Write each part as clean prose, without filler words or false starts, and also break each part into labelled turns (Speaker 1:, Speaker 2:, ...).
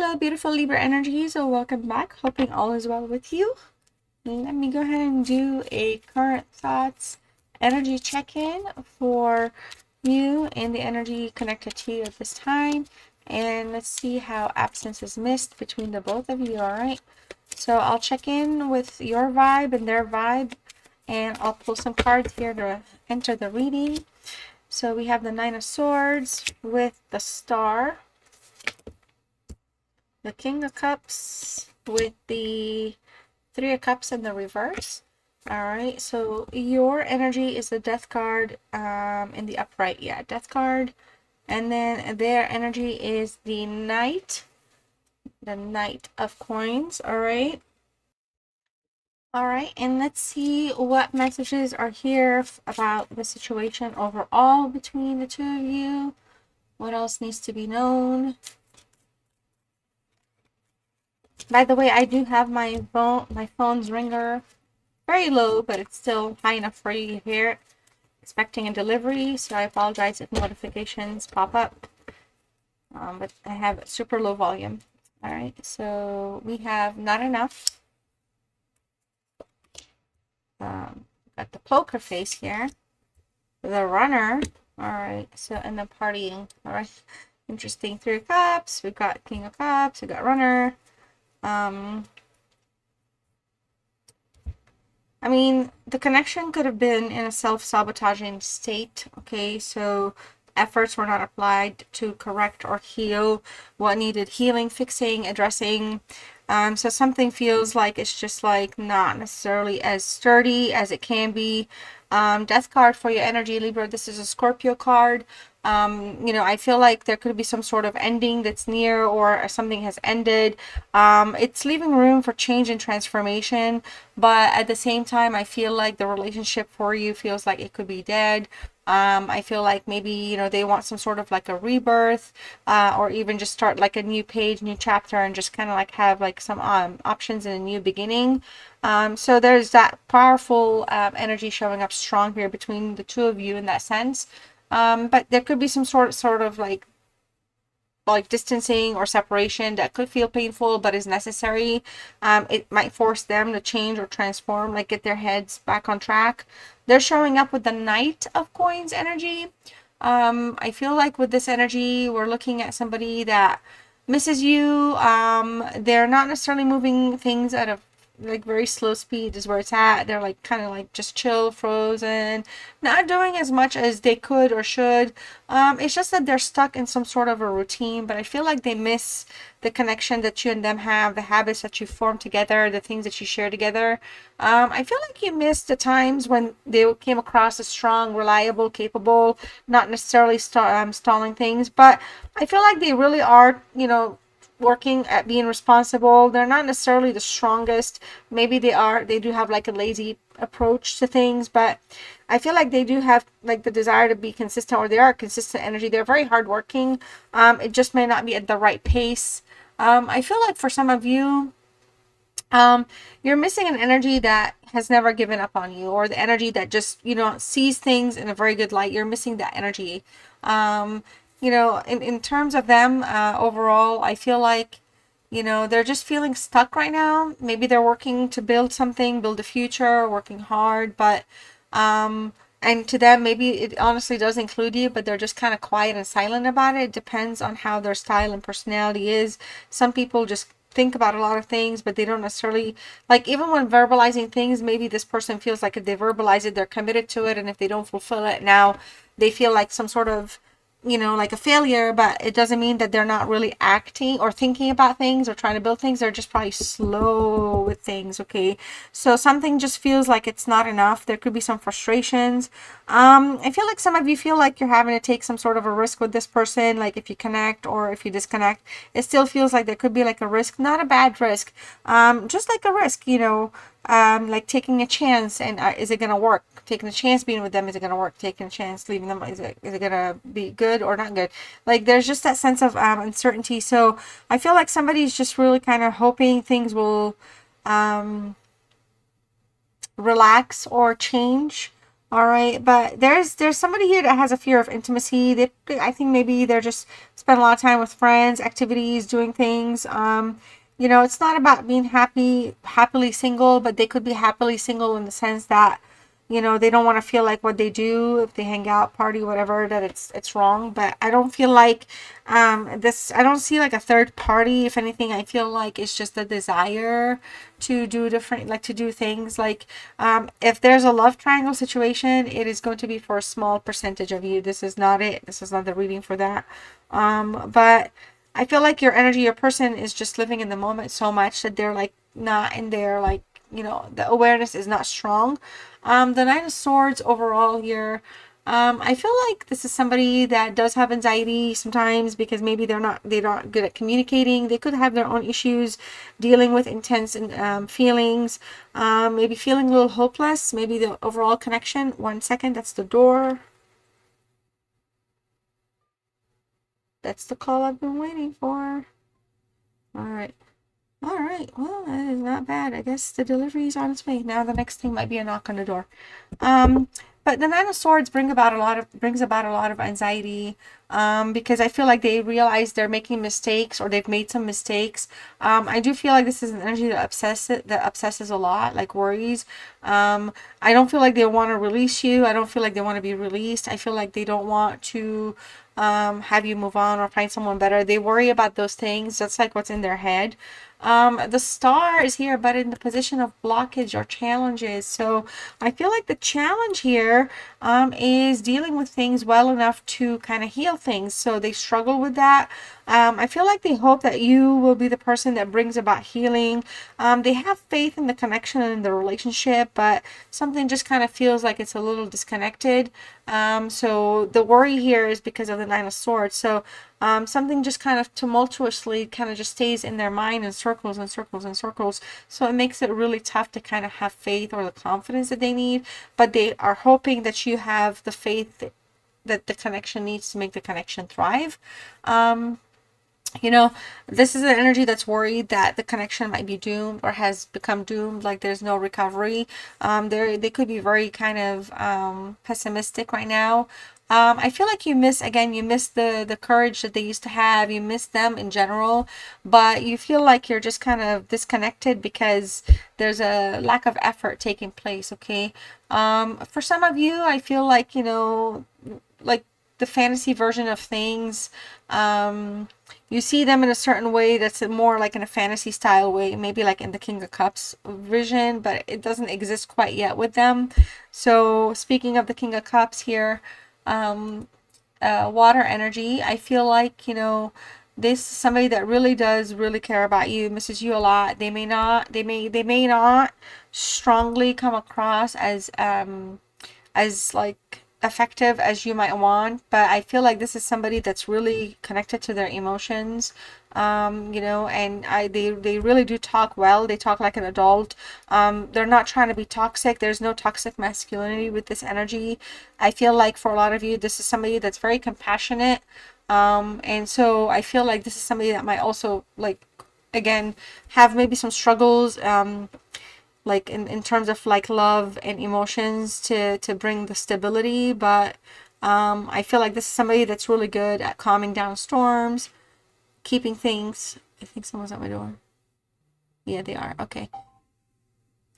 Speaker 1: Hello, beautiful Libra energy. So welcome back. Hoping all is well with you. Let me go ahead and do a current thoughts energy check-in for you and the energy connected to you at this time. And let's see how absence is missed between the both of you, all right? So I'll check in with your vibe and their vibe, and I'll pull some cards here to enter the reading. So we have the Nine of Swords with the Star, the King of Cups with the Three of Cups in the reverse. All right, so your energy is the Death card in the upright. Yeah, Death card. And then their energy is the Knight of Coins. All right. All right, and let's see what messages are here about the situation overall between the two of you. What else needs to be known? By the way, I do have my phone's ringer very low, but it's still high enough for you to hear it. Expecting a delivery, so I apologize if notifications pop up. But I have super low volume. All right, so we have not enough. Got the poker face here. The Runner. All right, so and the partying. All right, interesting. Three of Cups. We've got King of Cups. We got Runner. I mean, the connection could have been in a self-sabotaging state, okay? So efforts were not applied to correct or heal what needed healing, fixing, addressing. So something feels like it's just like not necessarily as sturdy as it can be. Death card for your energy, Libra. This is a Scorpio card. I feel like there could be some sort of ending that's near, or something has ended. It's leaving room for change and transformation, but at the same time, I feel like the relationship for you feels like it could be dead. I feel like maybe, they want some sort of like a rebirth, or even just start like a new page, new chapter, and just kind of like have like some options in a new beginning. So there's that powerful energy showing up strong here between the two of you in that sense. But there could be some sort of like distancing or separation that could feel painful but is necessary. It might force them to change or transform, like get their heads back on track. They're showing up with the Knight of Coins energy. I feel like with this energy, we're looking at somebody that misses you. They're not necessarily moving things at a like very slow speed is where it's at. They're like kind of like just chill, frozen, not doing as much as they could or should. It's just that they're stuck in some sort of a routine, but I feel like they miss the connection that you and them have, the habits that you form together, the things that you share together. I feel like you miss the times when they came across as strong, reliable, capable, not necessarily stalling things, but I feel like they really are, working at being responsible. They're not necessarily the strongest. Maybe they do have like a lazy approach to things, but I feel like they do have like the desire to be consistent, or they are consistent energy. They're very hardworking. It just may not be at the right pace. I feel like for some of you, you're missing an energy that has never given up on you, or the energy that just, sees things in a very good light. You're missing that energy. In terms of them, overall, I feel like, they're just feeling stuck right now. Maybe they're working to build something, build a future, working hard, but, and to them, maybe it honestly does include you, but they're just kind of quiet and silent about it. It depends on how their style and personality is. Some people just think about a lot of things, but they don't necessarily, like, even when verbalizing things, maybe this person feels like if they verbalize it, they're committed to it, and if they don't fulfill it now, they feel like some sort of, like a failure, but it doesn't mean that they're not really acting or thinking about things or trying to build things. They're just probably slow with things, okay? So something just feels like it's not enough. There could be some frustrations. I feel like some of you feel like you're having to take some sort of a risk with this person, like if you connect or if you disconnect, it still feels like there could be like a risk, not a bad risk, just like a risk, like taking a chance, and is it going to work? Taking a chance being with them, is it going to work? Taking a chance leaving them, is it going to be good or not good? Like there's just that sense of uncertainty. So I feel like somebody's just really kind of hoping things will relax or change, All right, but there's somebody here that has a fear of intimacy. I think maybe they're just spend a lot of time with friends, activities, doing things. It's not about being happily single, but they could be happily single in the sense that, they don't want to feel like what they do if they hang out, party, whatever, that it's wrong. But I don't feel like I don't see like a third party. If anything, I feel like it's just a desire to do different, like to do things. Like if there's a love triangle situation, it is going to be for a small percentage of you. This is not it. This is not the reading for that. But I feel like your energy, your person is just living in the moment so much that they're like not in there, like, the awareness is not strong. The Nine of Swords overall here, I feel like this is somebody that does have anxiety sometimes because maybe they're not good at communicating. They could have their own issues dealing with intense feelings, maybe feeling a little hopeless, maybe the overall connection. 1 second, that's the door. That's the call I've been waiting for. All right. All right. Well, that is not bad. I guess the delivery is on its way. Now the next thing might be a knock on the door. Um, but the Nine of Swords brings about a lot of anxiety, because I feel like they realize they're making mistakes or they've made some mistakes. I do feel like this is an energy that obsesses a lot, like worries. I don't feel like they want to release you. I don't feel like they want to be released. I feel like they don't want to have you move on or find someone better. They worry about those things. That's like what's in their head. The star is here, but in the position of blockage or challenges. So I feel like the challenge here is dealing with things well enough to kind of heal things. So they struggle with that. I feel like they hope that you will be the person that brings about healing. They have faith in the connection and the relationship, but something just kind of feels like it's a little disconnected. So the worry here is because of the Nine of Swords. So something just kind of tumultuously kind of just stays in their mind in circles and circles and circles. So it makes it really tough to kind of have faith or the confidence that they need. But they are hoping that you have the faith that the connection needs to make the connection thrive. You know, this is an energy that's worried that the connection might be doomed or has become doomed, like there's no recovery. They could be very kind of pessimistic right now. I feel like you miss the courage that they used to have. You miss them in general, but you feel like you're just kind of disconnected because there's a lack of effort taking place. Okay. For some of you, I feel like, like the fantasy version of things, you see them in a certain way that's more like in a fantasy style way, maybe like in the King of Cups vision, but it doesn't exist quite yet with them. So speaking of the King of Cups here, water energy, I feel like, this is somebody that really does really care about you, misses you a lot. They may not strongly come across as like effective as you might want, but I feel like this is somebody that's really connected to their emotions. And they really do talk well. They talk like an adult. They're not trying to be toxic. There's no toxic masculinity with this energy. I feel like for a lot of you, this is somebody that's very compassionate. And so I feel like this is somebody that might also, like, again, have maybe some struggles, like in terms of like love and emotions to bring the stability. But I feel like this is somebody that's really good at calming down storms, keeping things. I think someone's at my door. Yeah, they are. Okay.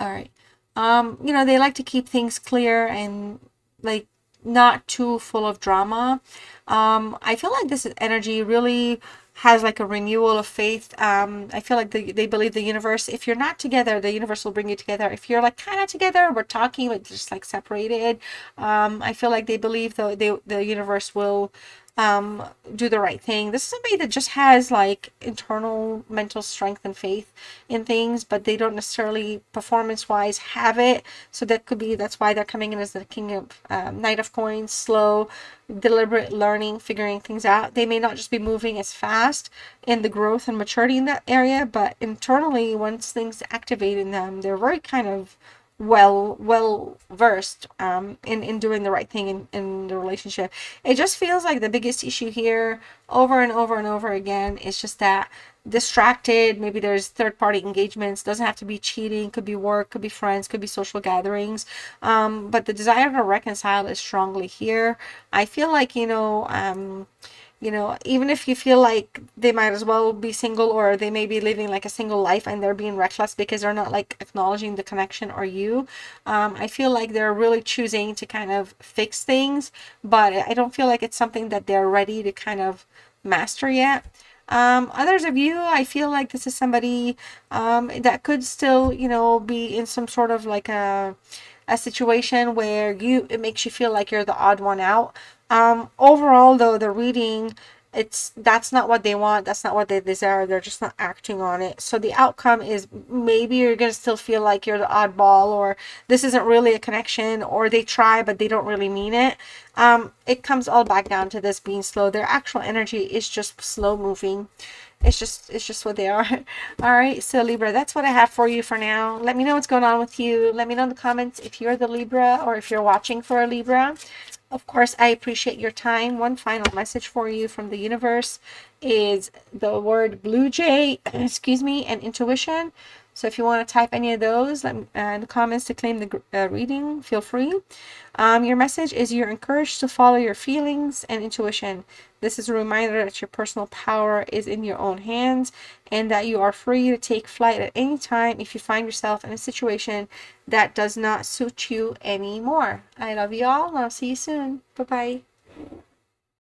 Speaker 1: All right. They like to keep things clear and like not too full of drama. I feel like this energy really has like a renewal of faith. I feel like they believe the universe, if you're not together, the universe will bring you together. If you're like kind of together, we're talking, but just like separated. I feel like they believe the universe will do the right thing. This is somebody that just has like internal mental strength and faith in things, but they don't necessarily performance wise have it. So that's why they're coming in as the King of Knight of Coins, slow, deliberate learning, figuring things out. They may not just be moving as fast in the growth and maturity in that area, but internally, once things activate in them, they're very kind of well versed in doing the right thing in the relationship. It just feels like the biggest issue here over and over and over again is just that distracted. Maybe there's third-party engagements. Doesn't have to be cheating. Could be work, could be friends, could be social gatherings. But the desire to reconcile is strongly here. I feel like, even if you feel like they might as well be single, or they may be living like a single life and they're being reckless because they're not like acknowledging the connection or you, I feel like they're really choosing to kind of fix things, but I don't feel like it's something that they're ready to kind of master yet. Others of you, I feel like this is somebody that could still, be in some sort of like a situation where it makes you feel like you're the odd one out. Overall, though, the reading, that's not what they want. That's not what they desire. They're just not acting on it. So the outcome is maybe you're gonna still feel like you're the oddball, or this isn't really a connection, or they try but they don't really mean it. It comes all back down to this being slow. Their actual energy is just slow moving. It's just what they are. All right, so Libra, that's what I have for you for now. Let me know what's going on with you. Let me know in the comments if you're the Libra or if you're watching for a Libra. Of course, I appreciate your time. One final message for you from the universe is the word blue jay, excuse me, and intuition. So if you want to type any of those in the comments to claim the reading, feel free. Your message is you're encouraged to follow your feelings and intuition. This is a reminder that your personal power is in your own hands and that you are free to take flight at any time if you find yourself in a situation that does not suit you anymore. I love you all, and I'll see you soon. Bye-bye.